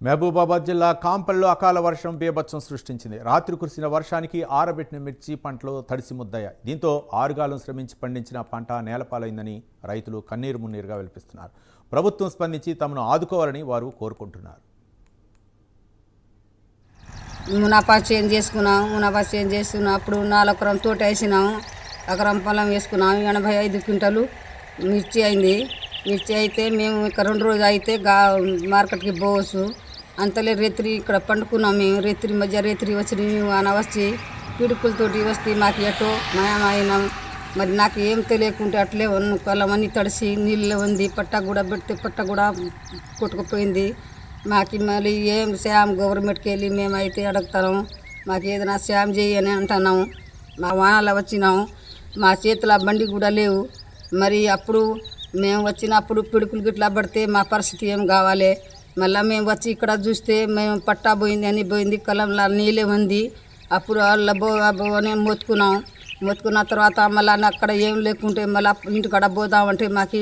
మహబూబాబాద్ జిల్లా కాంపల్లో అకాల వర్షం బీభత్సం సృష్టించింది. రాత్రి కురిసిన వర్షానికి ఆరబెట్టిన మిర్చి పంటలు తడిసి ముద్దయ్యాయి. దీంతో ఆరుగాలం శ్రమించి పండించిన పంట నేలపాలైందని రైతులు కన్నీరు మున్నీరుగా వెలిపిస్తున్నారు. ప్రభుత్వం స్పందించి తమను ఆదుకోవాలని వారు కోరుకుంటున్నారు. మునాఫా చేంజ్ చేసుకున్నప్పుడు 4 ఎకరం తోట వేసినాం, ఎకరం పొలం వేసుకున్నాం. 85 క్వింటాలు మిర్చి అయింది. మిర్చి అయితే మేము ఇక 2 రోజులు అయితే మార్కెట్కి పోవచ్చు. అంతలే రేత్రి ఇక్కడ పండుకున్నాం. మేము రేత్రి వచ్చి వాన వచ్చి పిడుకులతోటి వస్తే మాకు ఎటో మాయమైనాం. మరి నాకు ఏం తెలియకుంటే అట్లే పొలమన్నీ తడిసి నీళ్ళు ఉంది. పట్ట కూడా పెడితే పట్ట కూడా కొట్టుకుపోయింది. మాకు మళ్ళీ ఏం సాయం గవర్నమెంట్కి వెళ్ళి మేమైతే అడుగుతాం. మాకు ఏదైనా సాయం చేయని అంటున్నాము. మా వానలో వచ్చినాము, మా చేతుల బండి కూడా లేవు. మరి అప్పుడు మేము వచ్చినప్పుడు పిడుకులు గిట్లా పడితే మా పరిస్థితి ఏం కావాలి? మళ్ళీ మేము వచ్చి ఇక్కడ చూస్తే మేము పట్టా పోయింది అని పోయింది, కలంలో నీళ్ళే ఉంది. అప్పుడు వాళ్ళ మొత్తుకున్న తర్వాత మళ్ళీ అక్కడ ఏం లేకుంటే మళ్ళీ ఇంటికాడ పోదామంటే మాకు